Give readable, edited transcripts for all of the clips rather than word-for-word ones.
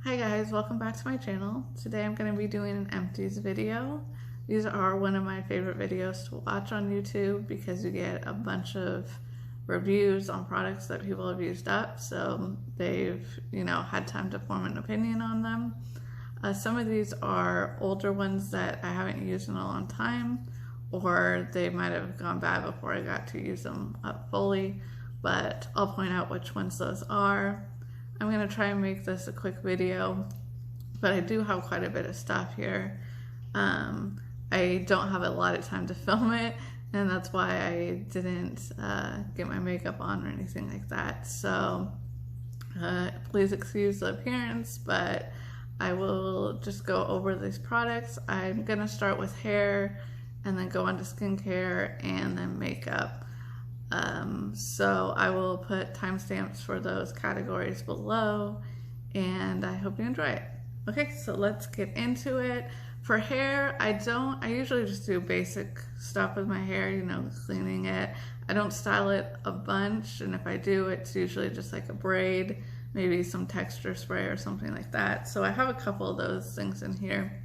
Hi guys, welcome back to my channel. Today I'm going to be doing an empties video. These are one of my favorite videos to watch on YouTube because you get a bunch of reviews on products that people have used up, so they've, had time to form an opinion on them. Some of these are older ones that I haven't used in a long time, or they might have gone bad before I got to use them up fully, but I'll point out which ones those are. I'm going to try and make this a quick video, but I do have quite a bit of stuff here. I don't have a lot of time to film it, and that's why I didn't get my makeup on or anything like that. So please excuse the appearance, but I will just go over these products. I'm going to start with hair and then go on to skincare and then makeup. So I will put timestamps for those categories below, and I hope you enjoy it. Okay, so let's get into it. For hair, I usually just do basic stuff with my hair, cleaning it. I don't style it a bunch, and if I do, it's usually just like a braid, maybe some texture spray or something like that. So I have a couple of those things in here.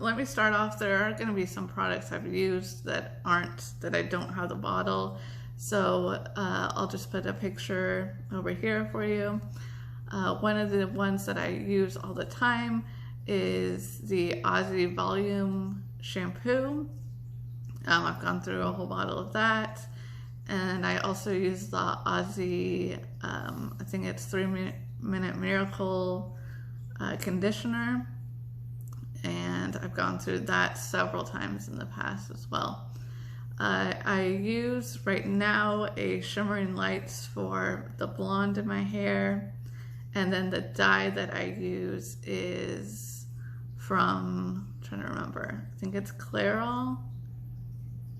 Let me start off. There are going to be some products I've used that I don't have the bottle, so I'll just put a picture over here for you. One of the ones that I use all the time is the Aussie Volume shampoo. I've gone through a whole bottle of that, and I also use the Aussie, I think it's 3-Minute Miracle conditioner. And I've gone through that several times in the past as well. I use right now a Shimmering Lights for the blonde in my hair, and then the dye that I use is from, I'm trying to remember, I think it's Clairol.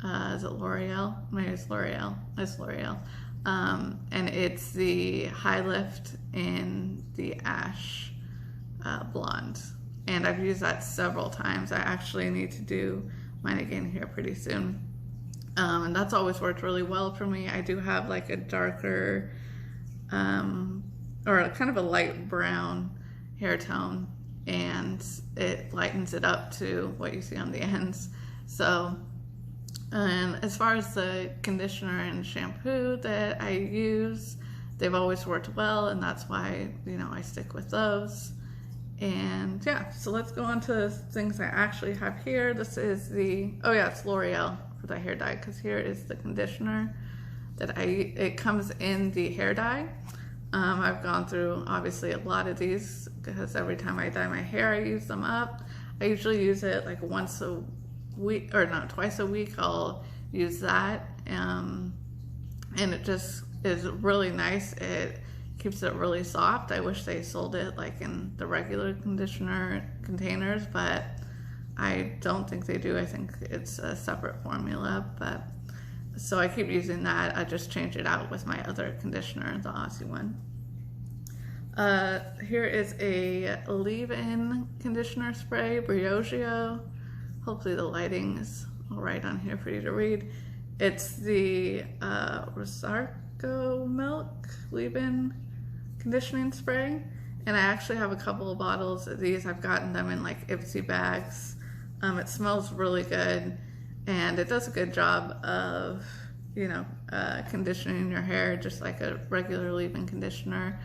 Is it L'Oreal? Maybe it's L'Oreal. It's L'Oreal. And it's the High Lift in the Ash blonde. And I've used that several times. I actually need to do mine again here pretty soon. And that's always worked really well for me. I do have like a darker, or kind of a light brown hair tone, and it lightens it up to what you see on the ends. So, and as far as the conditioner and shampoo that I use, they've always worked well, and that's why, I stick with those. And yeah, so let's go on to things I actually have here. This is it's L'Oreal for the hair dye, because here is the conditioner that it comes in the hair dye. I've gone through obviously a lot of these because every time I dye my hair, I use them up. I usually use it like once a week, or no, twice a week. I'll use that, and it just is really nice. It keeps it really soft. I wish they sold it like in the regular conditioner containers, but I don't think they do. I think it's a separate formula, but so I keep using that. I just change it out with my other conditioner, the Aussie one. Here is a leave-in conditioner spray, Briogeo. Hopefully the lighting is all right on here for you to read. It's the Rosarco milk leave-in conditioning spray, and I actually have a couple of bottles of these. I've gotten them in like Ipsy bags. It smells really good, and it does a good job of conditioning your hair just like a regular leave-in conditioner.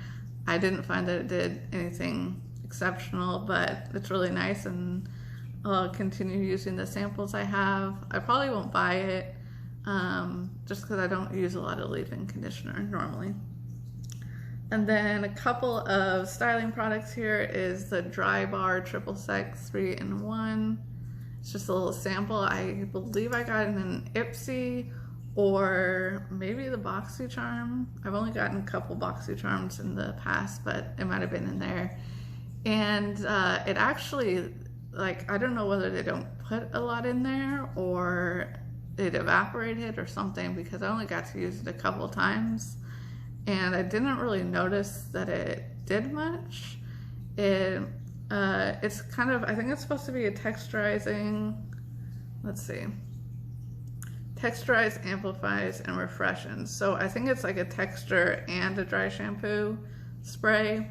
I didn't find that it did anything exceptional, but it's really nice, and I'll continue using the samples I have. I probably won't buy it just because I don't use a lot of leave-in conditioner normally. And then a couple of styling products here is the Drybar Triple Sex 3-in-1. It's just a little sample. I believe I got it in an Ipsy or maybe the BoxyCharm. I've only gotten a couple BoxyCharms in the past, but it might have been in there. And it actually, I don't know whether they don't put a lot in there or it evaporated or something, because I only got to use it a couple times. And I didn't really notice that it did much. It's kind of, I think it's supposed to be a texturizing, let's see. Texturize, amplifies, and refreshes. So I think it's like a texture and a dry shampoo spray.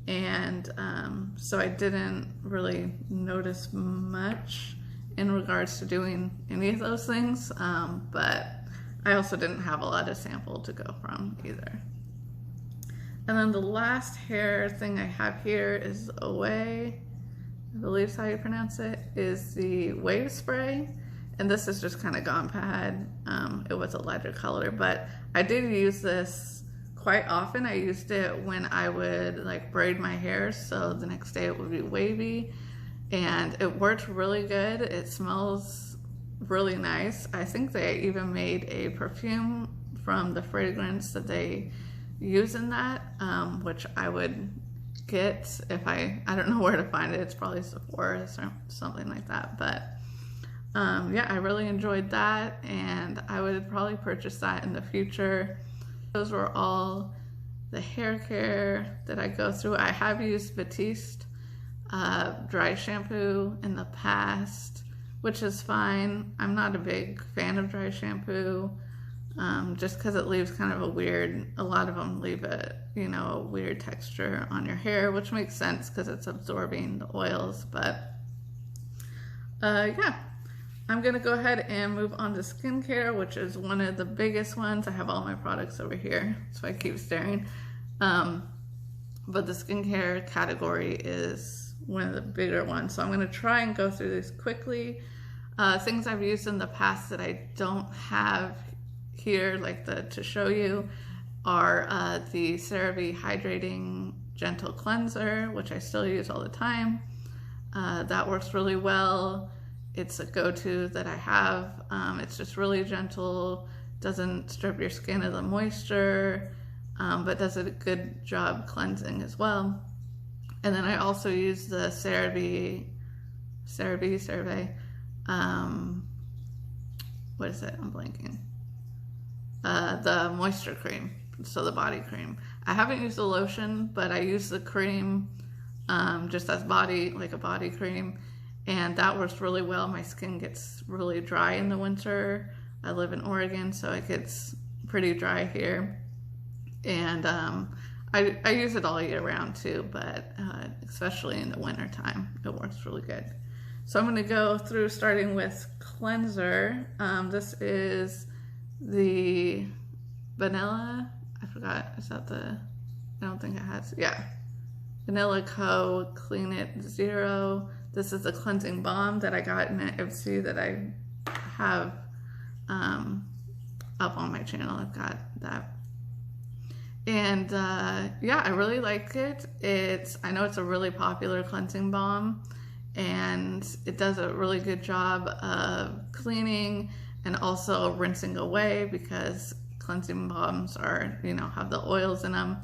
And so I didn't really notice much in regards to doing any of those things, but I also didn't have a lot of sample to go from either. And then the last hair thing I have here is Ouai, I believe is how you pronounce it, is the wave spray. And this is just kind of gone bad. It was a lighter color, but I did use this quite often. I used it when I would like braid my hair, so the next day it would be wavy, and it worked really good. It smells really nice. I think they even made a perfume from the fragrance that they use in that, which I would get if I don't know where to find it. It's probably Sephora or something like that, but yeah, I really enjoyed that, and I would probably purchase that in the future. Those were all the hair care that I go through. I have used Batiste dry shampoo in the past, which is fine. I'm not a big fan of dry shampoo, just because it leaves kind of a lot of them leave a weird texture on your hair, which makes sense because it's absorbing the oils. But yeah, I'm gonna go ahead and move on to skincare, which is one of the biggest ones. I have all my products over here, so I keep staring. But the skincare category is one of the bigger ones, so I'm gonna try and go through these quickly. Things I've used in the past that I don't have here, like to show you, are the Cereve Hydrating Gentle Cleanser, which I still use all the time. That works really well. It's a go-to that I have. It's just really gentle, doesn't strip your skin of the moisture, but does a good job cleansing as well. And then I also use the Cereve, what is it? I'm blanking. The moisture cream, so the body cream. I haven't used the lotion, but I use the cream just as a body cream, and that works really well. My skin gets really dry in the winter. I live in Oregon, so it gets pretty dry here, and I use it all year round too, but especially in the winter time, it works really good. So I'm going to go through starting with cleanser. This is the Banila. I forgot. Is that the? I don't think it has. Yeah, Banila Co. Clean It Zero. This is the cleansing balm that I got in an Estee that I have up on my channel. I've got that. And yeah, I really like it. I know it's a really popular cleansing balm, and it does a really good job of cleaning and also rinsing away, because cleansing balms are, have the oils in them.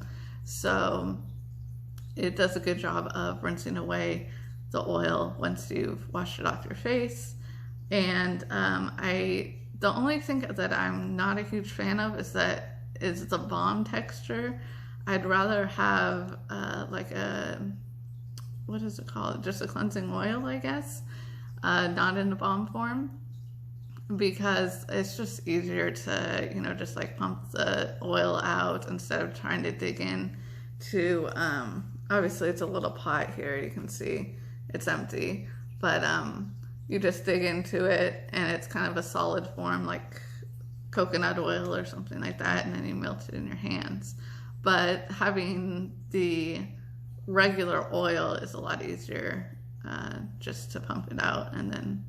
So it does a good job of rinsing away the oil once you've washed it off your face. And the only thing that I'm not a huge fan of is the balm texture. I'd rather have like what is it called? Just a cleansing oil, I guess, not in the balm form, because it's just easier to, just like pump the oil out instead of trying to dig in to, obviously it's a little pot here, you can see it's empty, but you just dig into it and it's kind of a solid form, like coconut oil or something like that, and then you melt it in your hands. But having the regular oil is a lot easier, just to pump it out and then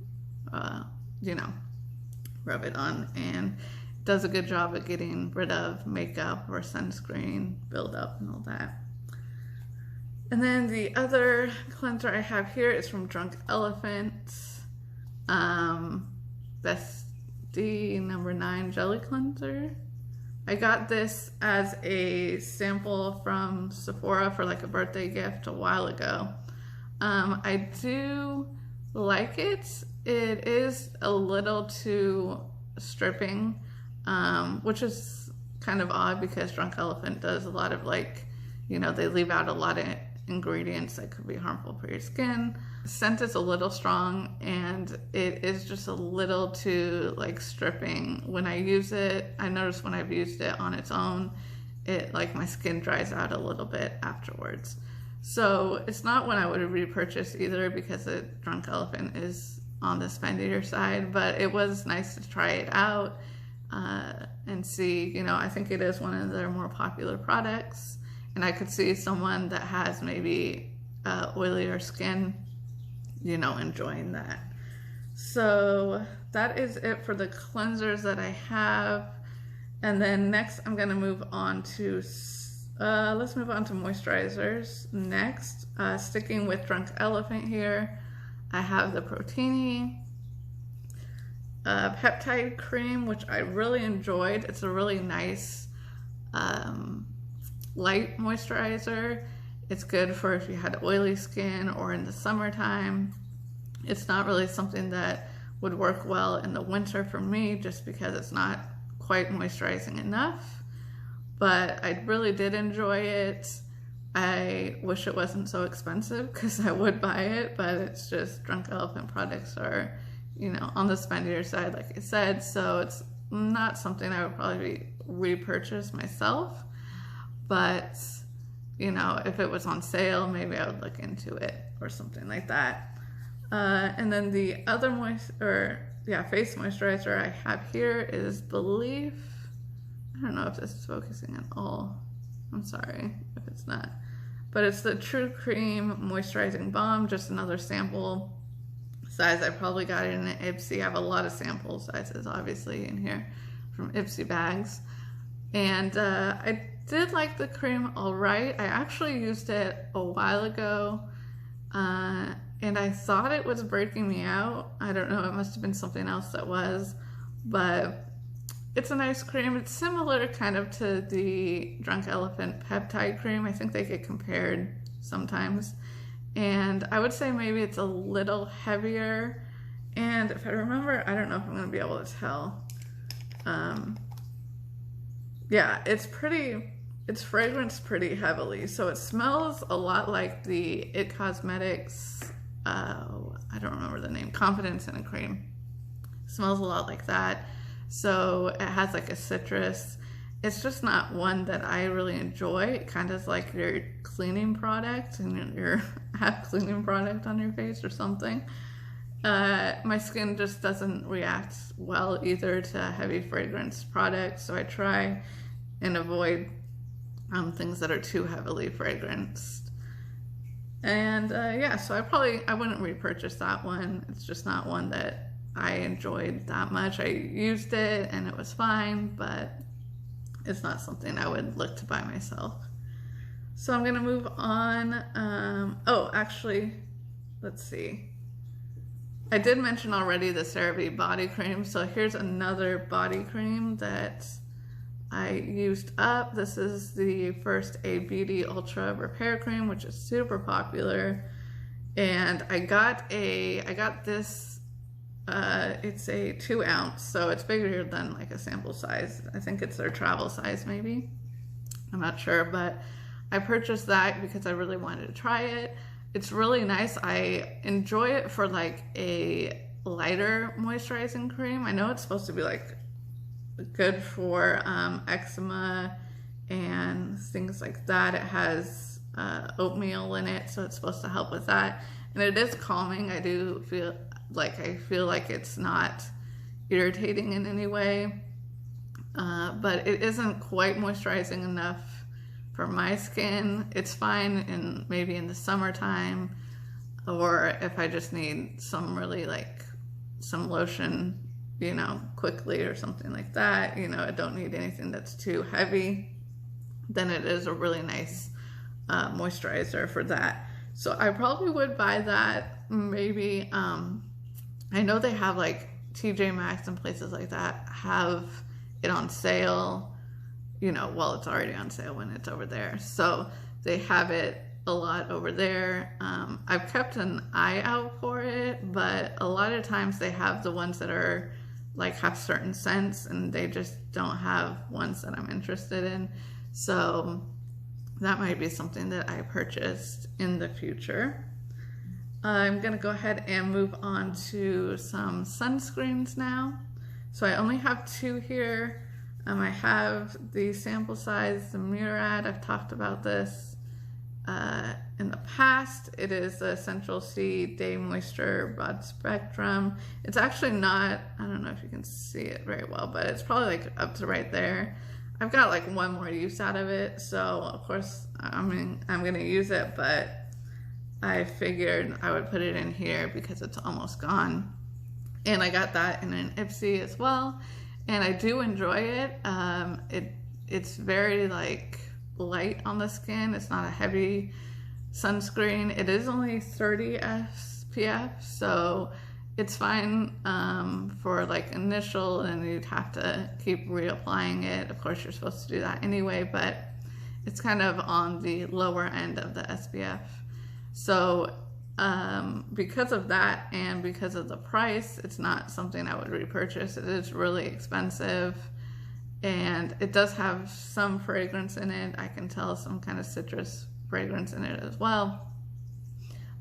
rub it on, and it does a good job at getting rid of makeup or sunscreen buildup and all that. And then the other cleanser I have here is from Drunk Elephant, Beste number 9 Jelly Cleanser. I got this as a sample from Sephora for like a birthday gift a while ago. I do like it. It is a little too stripping, which is kind of odd because Drunk Elephant does a lot of they leave out a lot of ingredients that could be harmful for your skin. The scent is a little strong, and it is just a little too stripping. When I use it, I notice when I've used it on its own, my skin dries out a little bit afterwards. So it's not one I would repurchase either because the Drunk Elephant is on the spendier side, but it was nice to try it out and see, you know, I think it is one of their more popular products, and I could see someone that has maybe oilier skin, you know, enjoying that. So that is it for the cleansers that I have. And then next I'm going to move on to let's move on to moisturizers next. Sticking with Drunk Elephant here, I have the Protini peptide cream, which I really enjoyed. It's a really nice light moisturizer. It's good for if you had oily skin or in the summertime. It's not really something that would work well in the winter for me just because it's not quite moisturizing enough. But I really did enjoy it. I wish it wasn't so expensive because I would buy it, but it's just Drunk Elephant products are, you know, on the spendier side, like I said, so it's not something I would probably repurchase myself. But, you know, if it was on sale, maybe I would look into it or something like that. And then the other face moisturizer I have here is Belif. I don't know if this is focusing at all. I'm sorry if it's not. But it's the True Cream Moisturizing Balm, just another sample size. I probably got it in an Ipsy. I have a lot of sample sizes, obviously, in here from Ipsy bags. And I did like the cream all right. I actually used it a while ago, and I thought it was breaking me out. I don't know, it must have been something else that was, but it's a nice cream. It's similar kind of to the Drunk Elephant peptide cream. I think they get compared sometimes. And I would say maybe it's a little heavier. And if I remember, I don't know if I'm going to be able to tell. Yeah, it's fragranced pretty heavily. So it smells a lot like the IT Cosmetics, I don't remember the name, Confidence in a Cream. It smells a lot like that. So it has like a citrus. It's just not one that I really enjoy. It kind of is like your cleaning product and your have cleaning product on your face or something. My skin just doesn't react well either to heavy fragrance products, so I try and avoid things that are too heavily fragranced. And yeah, so I wouldn't repurchase that one. It's just not one that I enjoyed that much. I used it and it was fine, but it's not something I would look to buy myself. So I'm gonna move on. Oh, actually, let's see. I did mention already the Cereve body cream. So here's another body cream that I used up. This is the first A Beauty Ultra Repair Cream, which is super popular. And I got this, it's a 2 ounce, so it's bigger than like a sample size. I think it's their travel size maybe. I'm not sure, but I purchased that because I really wanted to try it. It's really nice. I enjoy it for like a lighter moisturizing cream. I know it's supposed to be like good for eczeema and things like that. It has oatmeal in it, so it's supposed to help with that. And it is calming. I feel like it's not irritating in any way, but it isn't quite moisturizing enough for my skin. It's fine maybe in the summertime, or if I just need some really like some lotion, you know, quickly or something like that. You know, I don't need anything that's too heavy. Then it is a really nice moisturizer for that. So I probably would buy that. Maybe I know they have like TJ Maxx and places like that have it on sale, you know, well, it's already on sale when it's over there. So they have it a lot over there. I've kept an eye out for it, but a lot of times they have the ones that are like have certain scents and they just don't have ones that I'm interested in. So that might be something that I purchased in the future. I'm gonna go ahead and move on to some sunscreens now. So I only have 2 here. I have the sample size, the Murad. I've talked about this in the past. It is the Essential C Day Moisture Broad Spectrum. It's actually not, I don't know if you can see it very well, but it's probably like up to right there. I've got like one more use out of it, so of course I'm gonna use it, but I figured I would put it in here because it's almost gone. And I got that in an Ipsy as well, and I do enjoy it. It's very like light on the skin. It's not a heavy sunscreen. It is only 30 SPF, so it's fine for like initial, and you'd have to keep reapplying it. Of course, you're supposed to do that anyway, but it's kind of on the lower end of the SPF. So because of that and because of the price, it's not something I would repurchase. It is really expensive, and it does have some fragrance in it. I can tell some kind of citrus fragrance in it as well.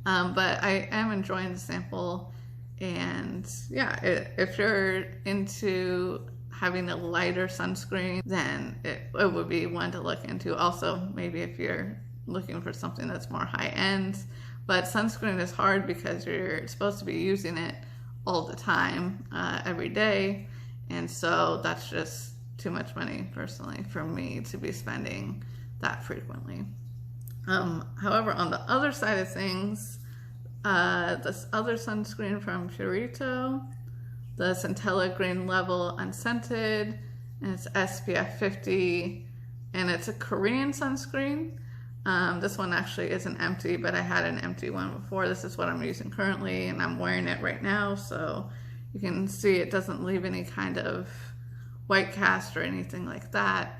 But I am enjoying the sample, and yeah, if you're into having a lighter sunscreen, then it would be one to look into. Also, maybe if you're looking for something that's more high-end, but sunscreen is hard because you're supposed to be using it all the time, every day, and so that's just too much money personally for me to be spending that frequently. However, on the other side of things, this other sunscreen from Purito, the Centella Green Level Unscented, and it's SPF 50, and it's a Korean sunscreen. This one actually isn't empty, but I had an empty one before. This is what I'm using currently, and I'm wearing it right now, so you can see it doesn't leave any kind of white cast or anything like that.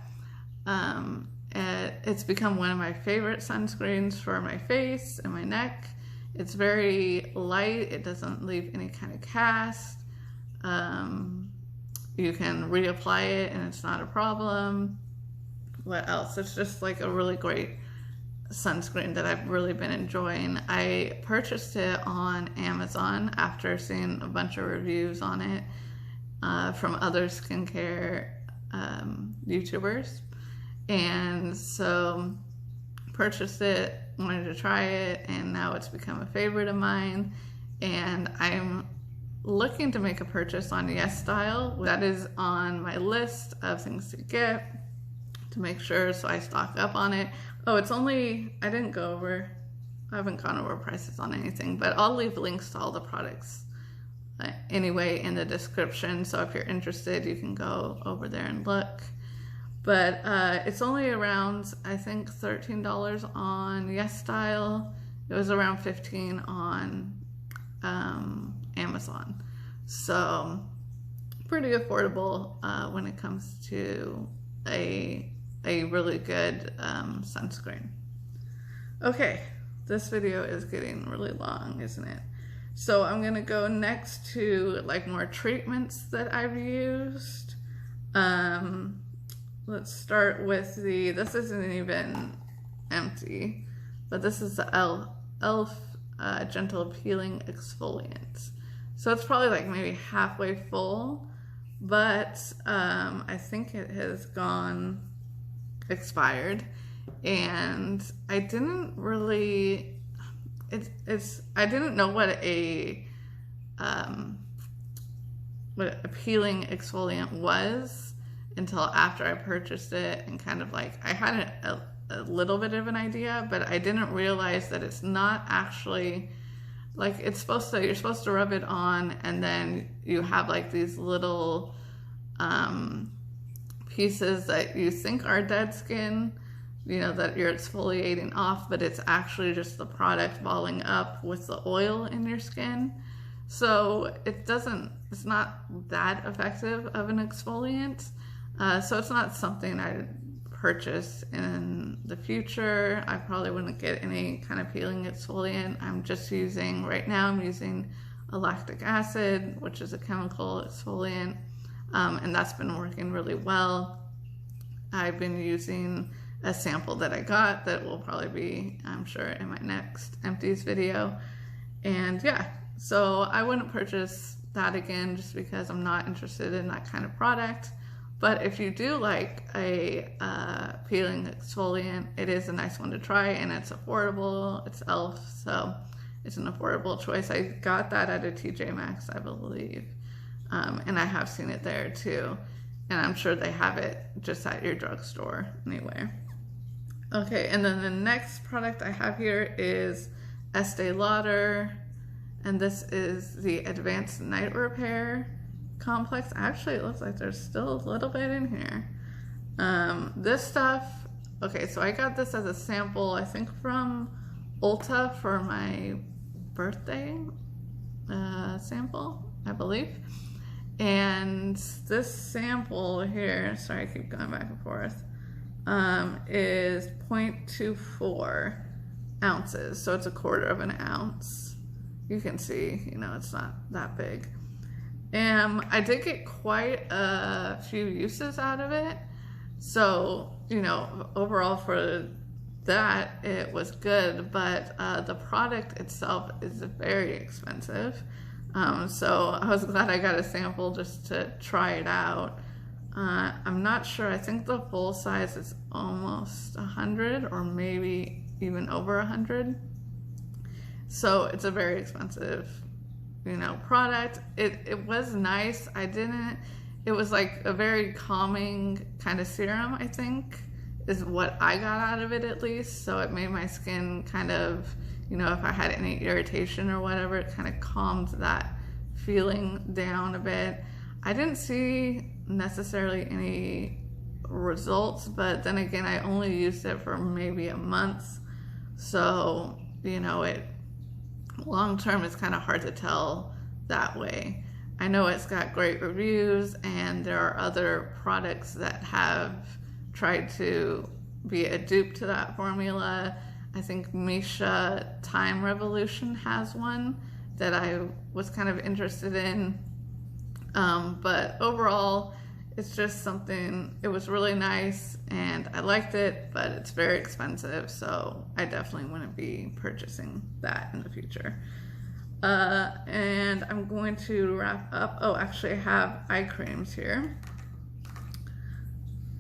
It's become one of my favorite sunscreens for my face and my neck. It's very light. It doesn't leave any kind of cast. You can reapply it and it's not a problem. What else? It's just like a really great sunscreen that I've really been enjoying. I purchased it on Amazon after seeing a bunch of reviews on it from other skincare YouTubers. And so purchased it, wanted to try it, and now it's become a favorite of mine. And I'm looking to make a purchase on YesStyle. That is on my list of things to get to make sure, so I stock up on it. Oh, it's only, I haven't gone over prices on anything, but I'll leave links to all the products anyway in the description, so if you're interested you can go over there and look. But it's only around, I think, $13 on YesStyle. It was around $15 on Amazon. So pretty affordable when it comes to a really good sunscreen. Okay, this video is getting really long, isn't it? So I'm gonna go next to like more treatments that I've used. Let's start with this isn't even empty, but this is the E.L.F. Gentle Peeling Exfoliant. So it's probably like maybe halfway full, but I think it has gone expired, and I didn't really, I didn't know what a peeling exfoliant was until after I purchased it, and kind of like I had a little bit of an idea, but I didn't realize that it's not actually like you're supposed to rub it on, and then you have like these little pieces that you think are dead skin, you know, that you're exfoliating off, but it's actually just the product balling up with the oil in your skin. So it's not that effective of an exfoliant. So it's not something I'd purchase in the future. I probably wouldn't get any kind of peeling exfoliant. Right now I'm using a lactic acid, which is a chemical exfoliant, and that's been working really well. I've been using a sample that I got that will probably be, I'm sure, in my next Empties video. And yeah, so I wouldn't purchase that again just because I'm not interested in that kind of product. But if you do like a peeling exfoliant, it is a nice one to try, and it's affordable. It's E.L.F, so it's an affordable choice. I got that at a TJ Maxx, I believe, and I have seen it there too, and I'm sure they have it just at your drugstore anyway. Okay, and then the next product I have here is Estee Lauder, and this is the Advanced Night Repair Complex. Actually, it looks like there's still a little bit in here. This stuff, okay, so I got this as a sample, I think from Ulta for my birthday sample, I believe. And this sample here, sorry, I keep going back and forth, is 0.24 ounces. So it's a quarter of an ounce. You can see, you know, it's not that big. And I did get quite a few uses out of it. So, you know, overall for that, it was good, but the product itself is very expensive. So I was glad I got a sample just to try it out. I'm not sure, I think the full size is almost 100 or maybe even over 100. So it's a very expensive, you know, product. It was nice. It was like a very calming kind of serum, I think, is what I got out of it at least. So it made my skin kind of, you know, if I had any irritation or whatever, it kind of calmed that feeling down a bit. I didn't see necessarily any results, but then again, I only used it for maybe a month. So, you know, long term, it's kind of hard to tell that way. I know it's got great reviews, and there are other products that have tried to be a dupe to that formula. I think Misha Time Revolution has one that I was kind of interested in. But overall, it's just something, it was really nice and I liked it, but it's very expensive, so I definitely wouldn't be purchasing that in the future. And I'm going to wrap up. Oh, actually I have eye creams here.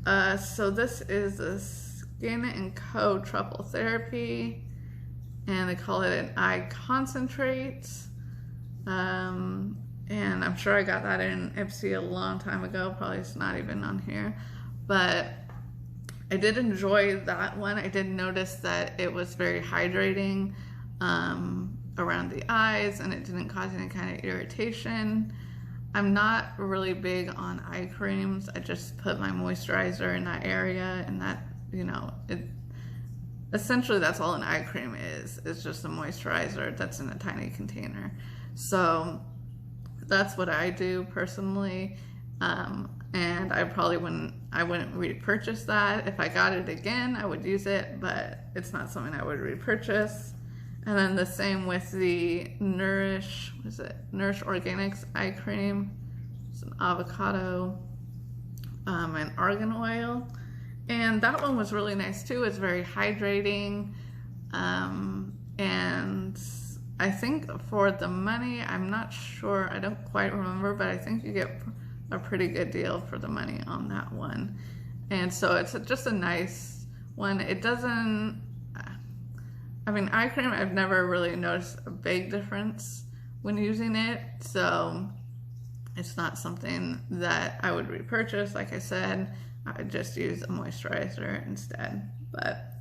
So this is the Skin&Co Truffle Therapy, and they call it an eye concentrate. And I'm sure I got that in Empties a long time ago. Probably it's not even on here, but I did enjoy that one. I did notice that it was very hydrating around the eyes, and it didn't cause any kind of irritation. I'm not really big on eye creams. I just put my moisturizer in that area, and that, you know, essentially that's all an eye cream is. It's just a moisturizer that's in a tiny container. So that's what I do personally, and I probably wouldn't repurchase that. If I got it again, I would use it, but it's not something I would repurchase. And then the same with the Nourish Organics eye cream. It's an avocado and argan oil, and that one was really nice too. It's very hydrating, and I think for the money, I'm not sure, I don't quite remember, but I think you get a pretty good deal for the money on that one. And so it's just a nice one. It doesn't, I mean, eye cream, I've never really noticed a big difference when using it. So it's not something that I would repurchase. Like I said, I would just use a moisturizer instead. But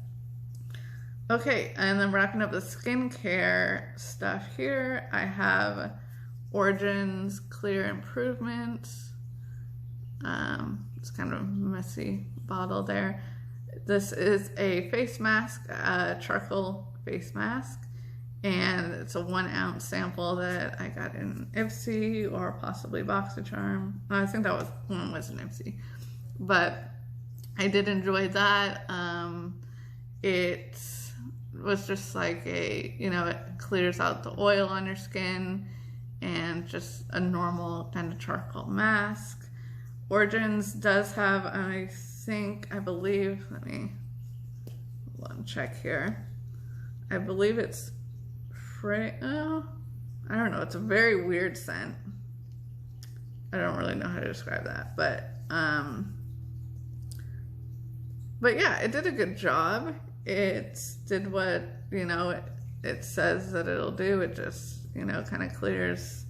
okay, and then wrapping up the skincare stuff here, I have Origin's Clear Improvement. It's kind of a messy bottle there. This is a face mask, charcoal face mask, and it's a 1 ounce sample that I got in Ipsy or possibly BoxyCharm. I think that one was in Ipsy, but I did enjoy that. It was just like you know, it clears out the oil on your skin, and just a normal kind of charcoal mask. Origins does have, I believe, let me check here. I believe it's I don't know, it's a very weird scent. I don't really know how to describe that, but But yeah, it did a good job. It did what, you know, it says that it'll do. It just, you know, kind of clears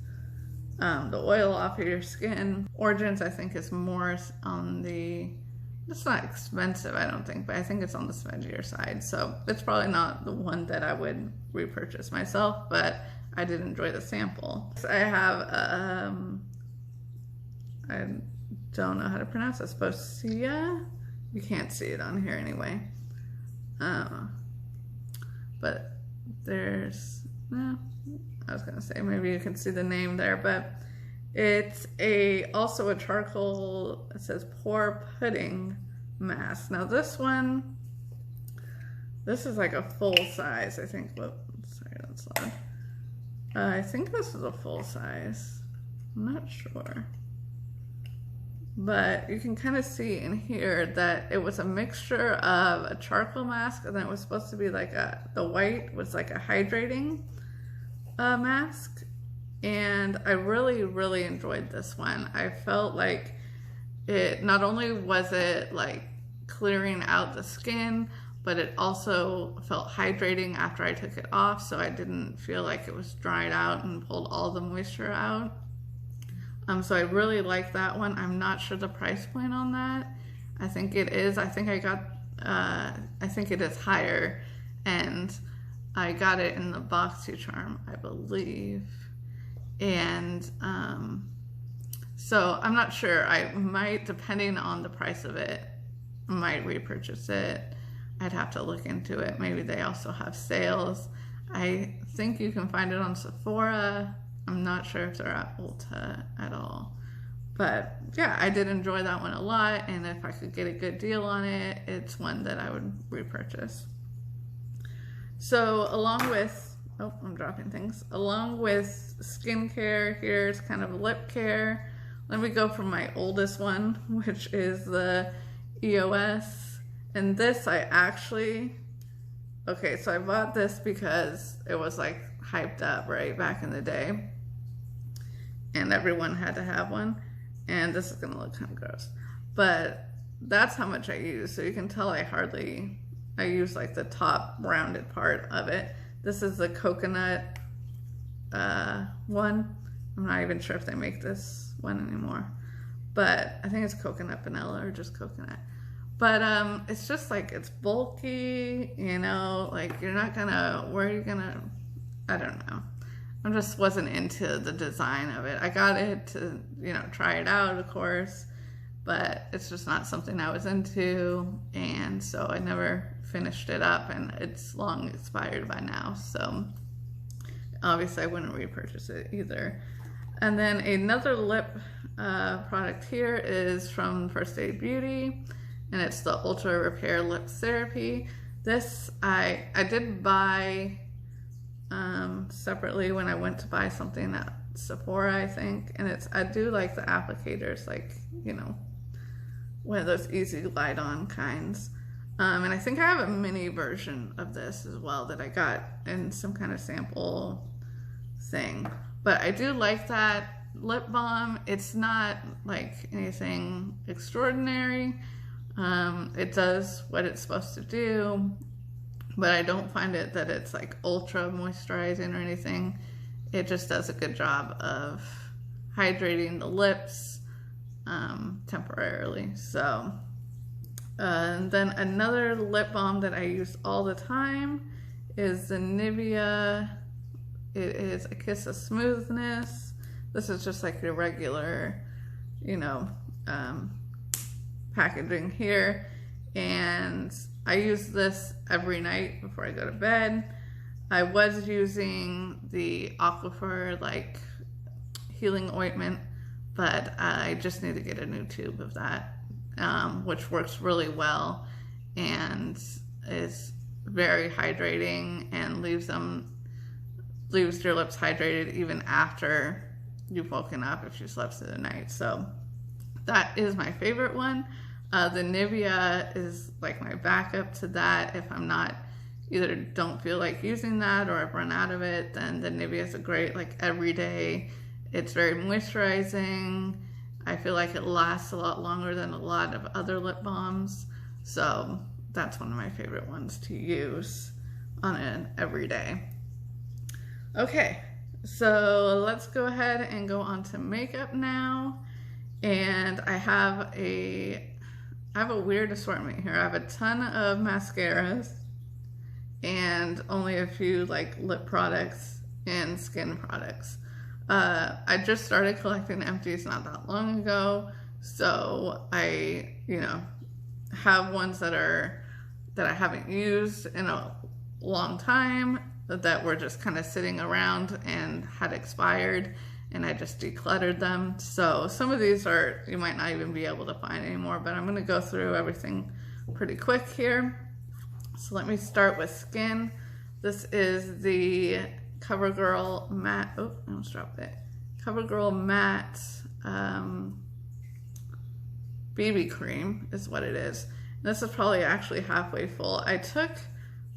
the oil off of your skin. Origins, I think, is more on the, it's not expensive, I don't think, but I think it's on the smudgier side. So it's probably not the one that I would repurchase myself, but I did enjoy the sample. So I have, I don't know how to pronounce this, Beste. You can't see it on here anyway. But there's, I was gonna say maybe you can see the name there, but it's also a charcoal, it says pore pudding mask. Now this one, this is like a full size, I think. Whoop, sorry, that's loud. I think this is a full size. I'm not sure. But you can kind of see in here that it was a mixture of a charcoal mask, and then it was supposed to be like the white was like a hydrating mask. And I really, really enjoyed this one. I felt like it, not only was it like clearing out the skin, but it also felt hydrating after I took it off, so I didn't feel like it was dried out and pulled all the moisture out. So I really like that one. I'm not sure the price point on that. I think it is. I think I got, I think it is higher, and I got it in the BoxyCharm, I believe. And so I'm not sure. I might, depending on the price of it, might repurchase it. I'd have to look into it. Maybe they also have sales. I think you can find it on Sephora. I'm not sure if they're at Ulta at all. But yeah, I did enjoy that one a lot, and if I could get a good deal on it, it's one that I would repurchase. So along with, oh, I'm dropping things. Along with skincare, here's kind of lip care. Let me go from my oldest one, which is the E.L.F. And this I actually, okay, so I bought this because it was like hyped up, right, back in the day. And everyone had to have one. And this is gonna look kind of gross. But that's how much I use. So you can tell I use like the top rounded part of it. This is the coconut one. I'm not even sure if they make this one anymore. But I think it's coconut vanilla or just coconut. But it's just like, it's bulky, you know, like you're not gonna, where are you gonna, I don't know. I just wasn't into the design of it. I got it to, you know, try it out, of course, but it's just not something I was into, and so I never finished it up, and it's long expired by now, so obviously I wouldn't repurchase it either. And then another lip product here is from First Aid Beauty, and it's the Ultra Repair Lip Therapy. This I did buy separately when I went to buy something at Sephora, I think, and I do like the applicators, like, you know, one of those easy glide on kinds. And I think I have a mini version of this as well that I got in some kind of sample thing. But I do like that lip balm. It's not like anything extraordinary. It does what it's supposed to do, but I don't find it that it's like ultra moisturizing or anything. It just does a good job of hydrating the lips temporarily. So, and then another lip balm that I use all the time is the Nivea. It is a Kiss of Smoothness. This is just like your regular, you know, packaging here. And I use this every night before I go to bed. I was using the Aquifer like healing ointment, but I just need to get a new tube of that, which works really well and is very hydrating and leaves your lips hydrated even after you've woken up if you slept through the night. So that is my favorite one. The Nivea is like my backup to that. If I'm not, either don't feel like using that or I've run out of it, then the Nivea is a great, like, everyday. It's very moisturizing. I feel like it lasts a lot longer than a lot of other lip balms. So that's one of my favorite ones to use on an everyday. Okay, so let's go ahead and go on to makeup now. And I have a weird assortment here. I have a ton of mascaras and only a few like lip products and skin products. I just started collecting empties not that long ago, so I, have ones that I haven't used in a long time that were just kind of sitting around and had expired, and I just decluttered them. So some of these you might not even be able to find anymore, but I'm going to go through everything pretty quick here. So let me start with skin. This is the CoverGirl Matte, oh, I almost dropped it. CoverGirl Matte BB cream is what it is. This is probably actually halfway full. I took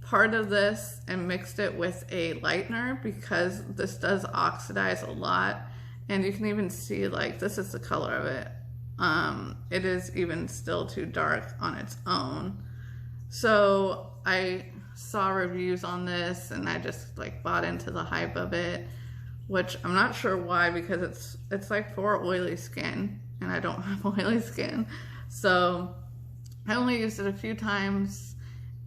part of this and mixed it with a lightener because this does oxidize a lot, and you can even see like this is the color of it. It is even still too dark on its own. So I saw reviews on this and I just like bought into the hype of it, which I'm not sure why, because it's like for oily skin and I don't have oily skin. So I only used it a few times,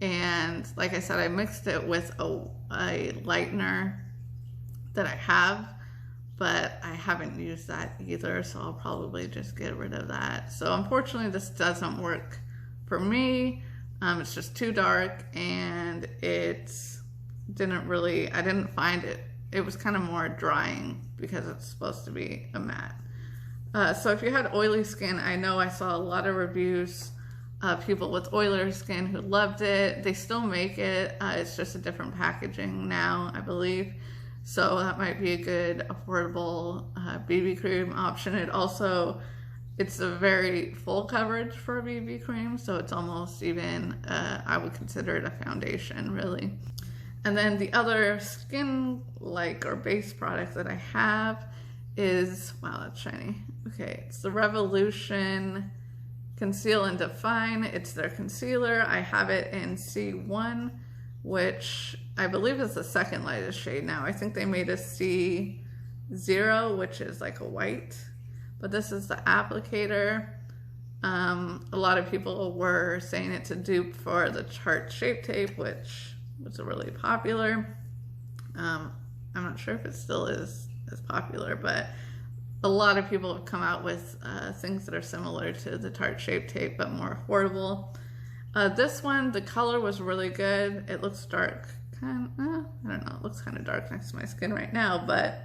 and like I said, I mixed it with a lightener that I have, but I haven't used that either, so I'll probably just get rid of that. So unfortunately this doesn't work for me. It's just too dark, and I didn't find it. It was kind of more drying because it's supposed to be a matte. So if you had oily skin, I know I saw a lot of reviews of people with oilier skin who loved it. They still make it. It's just a different packaging now, I believe. So that might be a good affordable BB cream option. It's a very full coverage for a BB cream, so it's almost even, I would consider it a foundation, really. And then the other skin-like or base product that I have is, wow, that's shiny. Okay, it's the Revolution Conceal and Define. It's their concealer. I have it in C1, which I believe is the second lightest shade now. I think they made a C0, which is like a white. But this is the applicator. A lot of people were saying it's a dupe for the Tarte Shape Tape, which was really popular. I'm not sure if it still is as popular, but a lot of people have come out with things that are similar to the Tarte Shape Tape, but more affordable. This one, the color was really good. It looks dark, I don't know, it looks kind of dark next to my skin right now, but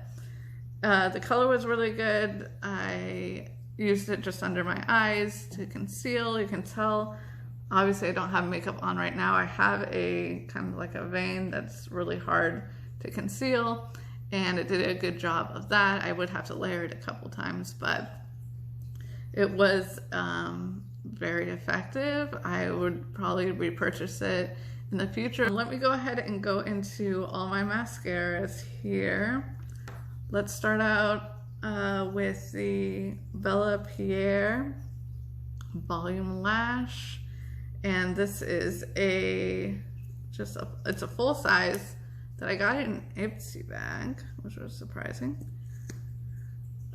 the color was really good. I used it just under my eyes to conceal. You can tell, obviously I don't have makeup on right now. I have a kind of like a vein that's really hard to conceal, and it did a good job of that. I would have to layer it a couple times, but it was very effective. I would probably repurchase it in the future. Let me go ahead and go into all my mascaras here. Let's start out with the Bella Pierre Volume Lash, and this is it's a full size that I got in an Empties bag, which was surprising.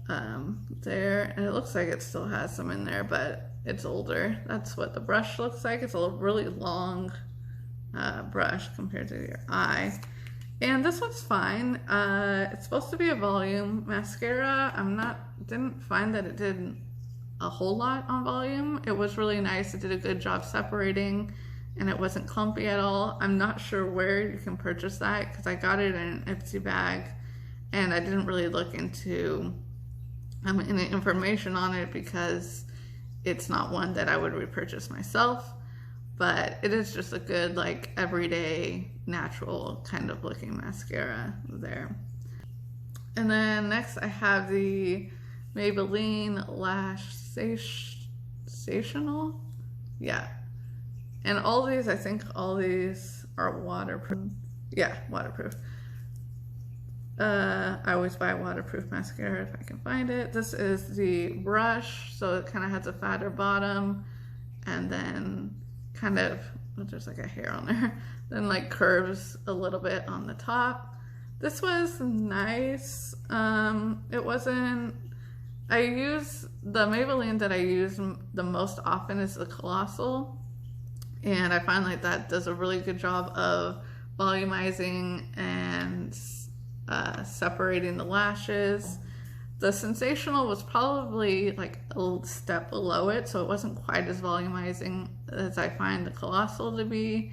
There, and it looks like it still has some in there, but it's older. That's what the brush looks like. It's a really long brush compared to your eye. And this one's fine. It's supposed to be a volume mascara. Didn't find that it did a whole lot on volume. It was really nice. It did a good job separating, and it wasn't clumpy at all. I'm not sure where you can purchase that because I got it in an Empties bag, and I didn't really look into any information on it because it's not one that I would repurchase myself. But it is just a good, like, everyday, natural kind of looking mascara there. And then next I have the Maybelline Lash Sensational. Yeah. And I think all these are waterproof. Yeah, waterproof. I always buy waterproof mascara if I can find it. This is the brush, so it kind of has a fatter bottom, and then kind of, there's like a hair on there, then like curves a little bit on the top. This was nice. It wasn't, I use, the Maybelline that I use the most often is the Colossal, and I find like that does a really good job of volumizing and separating the lashes. The Sensational was probably like a step below it, so it wasn't quite as volumizing as I find the Colossal to be,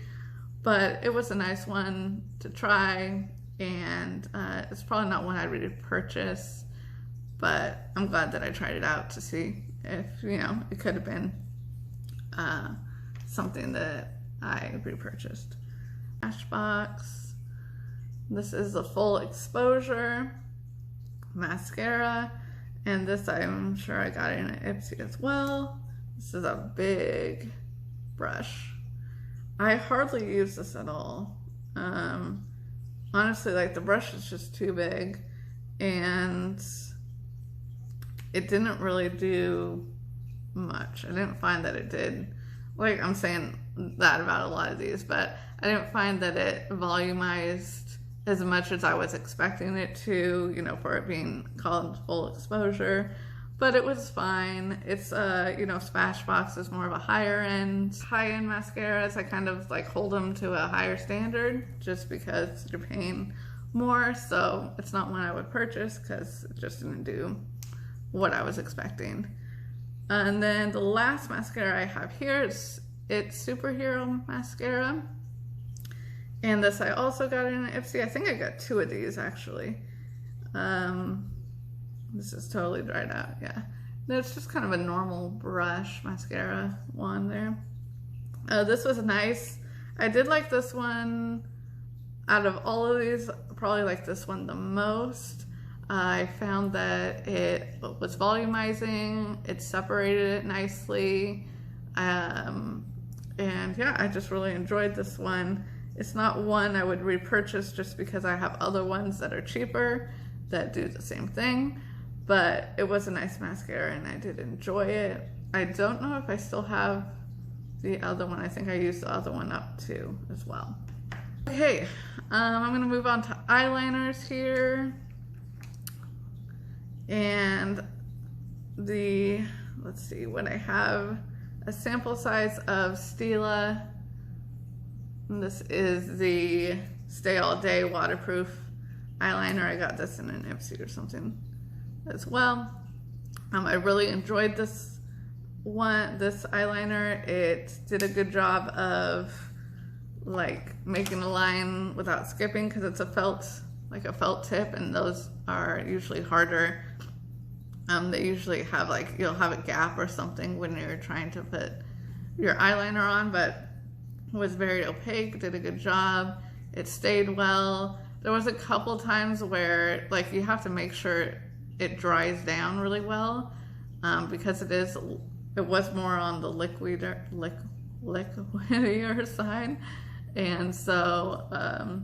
but it was a nice one to try, and it's probably not one I'd repurchase, but I'm glad that I tried it out to see if, you know, it could have been something that I repurchased. Smashbox. This is the Full Exposure mascara, and this I'm sure I got in at Ipsy as well. This is a big brush. I hardly use this at all. Honestly, like the brush is just too big, and it didn't really do much. I didn't find that it did, like I'm saying that about a lot of these, but I didn't find that it volumized as much as I was expecting it to, you know, for it being called Full Exposure, but it was fine. It's, you know, Smashbox is more of a high-end mascaras. I kind of like hold them to a higher standard just because you're paying more, so it's not one I would purchase because it just didn't do what I was expecting. And then the last mascara I have here is it's Superhero Mascara. And this I also got in an Ipsy. I think I got 2 of these actually. This is totally dried out, yeah. It's just kind of a normal brush mascara one there. This was nice. I did like this one. Out of all of these, probably like this one the most. I found that it was volumizing, it separated it nicely, and yeah, I just really enjoyed this one. It's not one I would repurchase just because I have other ones that are cheaper that do the same thing, but it was a nice mascara and I did enjoy it. I don't know if I still have the other one. I think I used the other one up too as well. Okay, I'm gonna move on to eyeliners here. And let's see what I have. A sample size of Stila. And this is the Stay All Day waterproof eyeliner. I got this in an Ipsy or something as well. I really enjoyed this eyeliner. It did a good job of like making a line without skipping because it's a felt tip, and those are usually harder. They usually have like, you'll have a gap or something when you're trying to put your eyeliner on, but it was very opaque, did a good job. It stayed well. There was a couple times where like you have to make sure it dries down really well, because it was more on the liquidier side, and so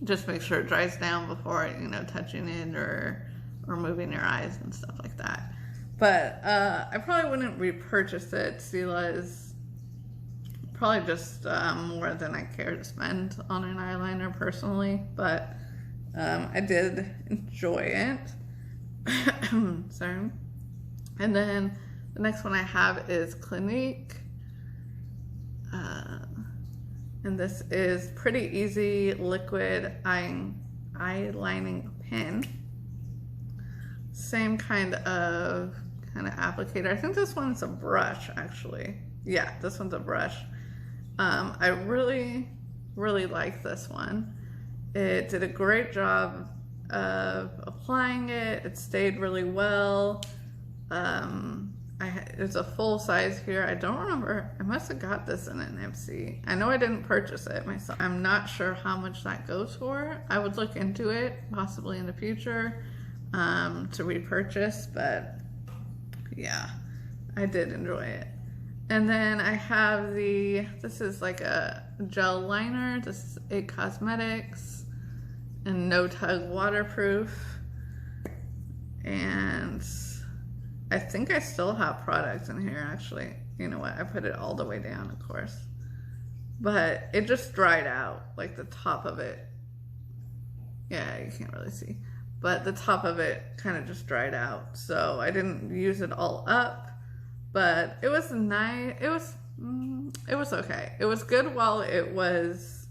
just make sure it dries down before, you know, touching it or moving your eyes and stuff like that. But I probably wouldn't repurchase it. Stila is probably just more than I care to spend on an eyeliner personally, but I did enjoy it. Sorry. And then the next one I have is Clinique. And this is Pretty Easy Liquid Eyelining Pen. Same kind of applicator. I think this one's a brush actually. Yeah, this one's a brush. I really, really like this one. It did a great job of applying it. It stayed really well. It's a full size here. I don't remember. I must have got this in an Ipsy. I know I didn't purchase it myself. I'm not sure how much that goes for. I would look into it possibly in the future to repurchase, but yeah, I did enjoy it. And then I have this is like a gel liner. This is It Cosmetics. and no tug waterproof. And I think I still have products in here actually. You know what, I put it all the way down, of course. But it just dried out, like the top of it. Yeah, you can't really see. But the top of it kind of just dried out. So I didn't use it all up, but it was nice. It was okay. It was good while it was,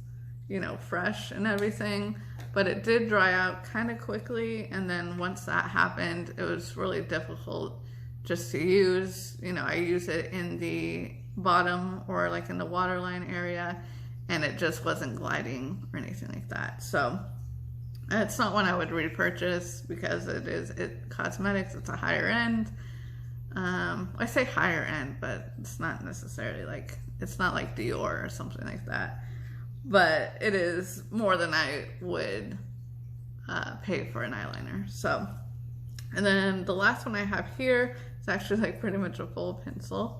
you know, fresh and everything, but it did dry out kind of quickly. And then once that happened, it was really difficult just to use. You know, I use it in the bottom or like in the waterline area, and it just wasn't gliding or anything like that. So it's not one I would repurchase because it cosmetics. It's a higher end. I say higher end, but it's not necessarily like, it's not like Dior or something like that. But it is more than I would pay for an eyeliner. So, and then the last one I have here is actually like pretty much a full pencil.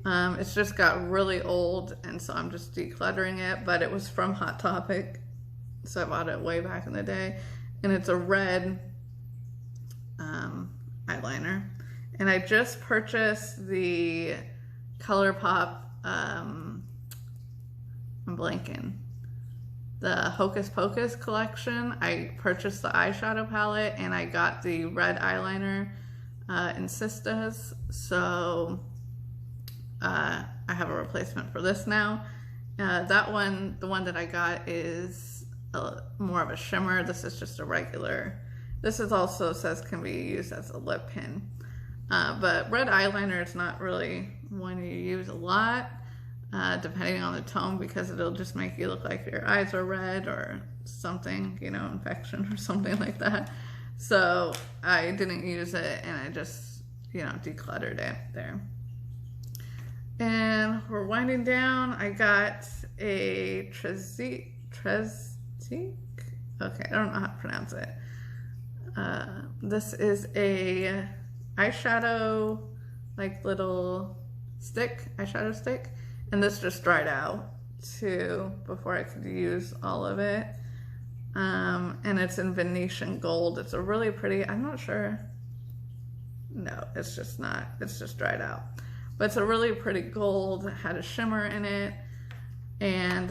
It's just got really old, and so I'm just decluttering it, but it was from Hot Topic. So I bought it way back in the day, and it's a red eyeliner. And I just purchased the ColourPop, I'm blanking, the Hocus Pocus collection. I purchased the eyeshadow palette, and I got the red eyeliner in Sistas. So I have a replacement for this now. That one, the one that I got is more of a shimmer. This is just a regular. This is also says can be used as a lip pin. But red eyeliner is not really one you use a lot, depending on the tone, because it'll just make you look like your eyes are red or something, you know, infection or something like that. So I didn't use it, and I just, you know, decluttered it there. And we're winding down. I got a Treztique. Okay, I don't know how to pronounce it. This is a eyeshadow, like little stick, eyeshadow stick, and this just dried out too before I could use all of it. And it's in Venetian gold. It's a really pretty, I'm not sure. No, it's just not, it's just dried out. But it's a really pretty gold. It had a shimmer in it, and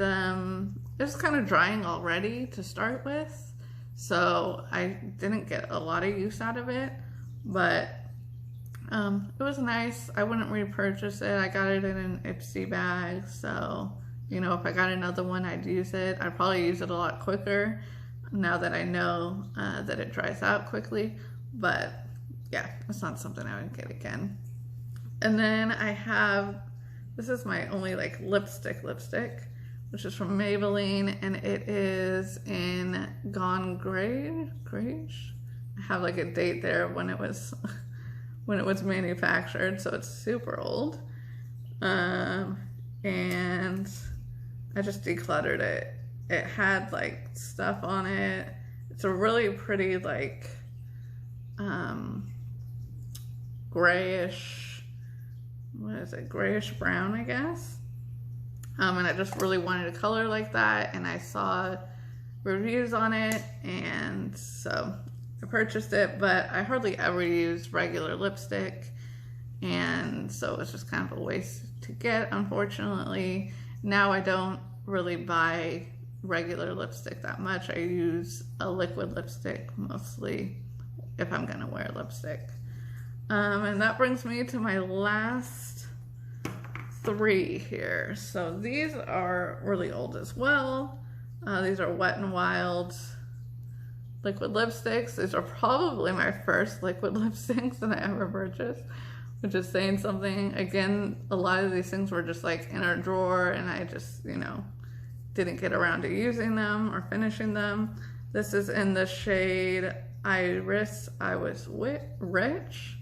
it was kind of drying already to start with, so I didn't get a lot of use out of it, but it was nice. I wouldn't repurchase it. I got it in an Ipsy bag, so, you know, if I got another one, I'd use it. I'd probably use it a lot quicker now that I know that it dries out quickly, but yeah, it's not something I would get again. And then I have, this is my only like lipstick, which is from Maybelline, and it is in Gone Grayish. I have like a date there when it was manufactured, so it's super old. And I just decluttered it. It had like stuff on it. It's a really pretty like grayish, what is it, grayish brown, I guess. And I just really wanted a color like that, and I saw reviews on it, and so I purchased it. But I hardly ever use regular lipstick, and so it's just kind of a waste to get, unfortunately. Now I don't really buy regular lipstick that much. I use a liquid lipstick mostly if I'm gonna wear lipstick. And that brings me to my last three here. So these are really old as well. These are Wet n Wild liquid lipsticks. These are probably my first liquid lipsticks that I ever purchased, which is saying something. Again, a lot of these things were just like in our drawer, and I just, you know, didn't get around to using them or finishing them. This is in the shade Iris I Was Rich.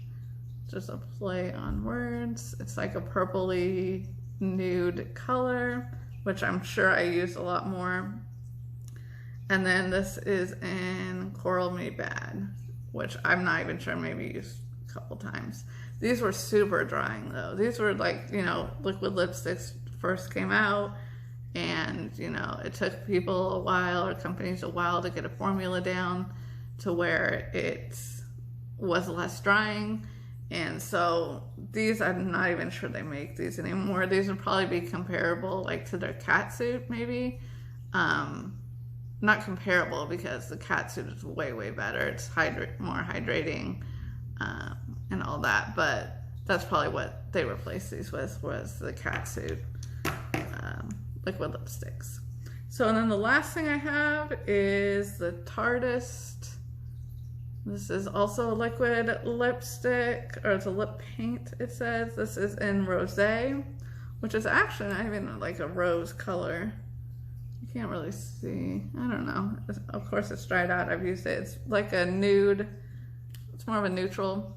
Just a play on words. It's like a purpley nude color, which I'm sure I use a lot more. And then this is in Coral Me Bad, which I'm not even sure, maybe used a couple times. These were super drying though. These were like, you know, liquid lipsticks first came out, And, you know, it took people a while, or companies a while, to get a formula down to where it was less drying. And so these, I'm not even sure they make these anymore. These would probably be comparable, like, to their cat suit, maybe. Not comparable, because the cat suit is way, way better. It's more hydrating, and all that. But that's probably what they replaced these with, was the cat suit liquid lipsticks. So, and then the last thing I have is the Tartist. This is also a liquid lipstick, or it's a lip paint, it says. This is in Rosé, which is actually not even like a rose color. You can't really see. I don't know. Of course, it's dried out. I've used it. It's like a nude. It's more of a neutral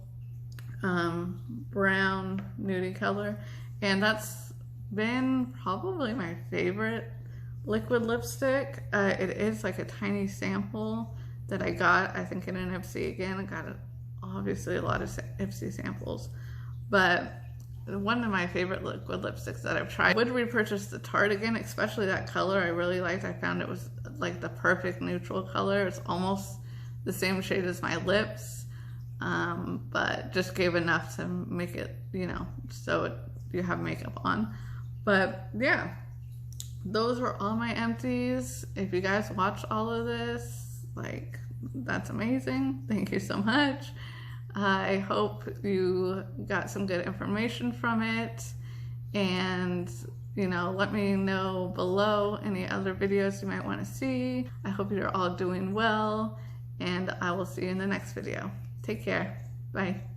brown nudie color. And that's been probably my favorite liquid lipstick. It is like a tiny sample that I got, I think, in an Ipsy. Again, I got obviously a lot of Ipsy samples, but one of my favorite liquid lipsticks that I've tried. I would repurchase the Tarte again, especially that color I really liked. I found it was like the perfect neutral color. It's almost the same shade as my lips, but just gave enough to make it, you know, so you have makeup on. But yeah, those were all my empties. If you guys watched all of this, like, that's amazing. Thank you so much. I hope you got some good information from it, and, you know, let me know below any other videos you might want to see. I hope you're all doing well, and I will see you in the next video. Take care. Bye.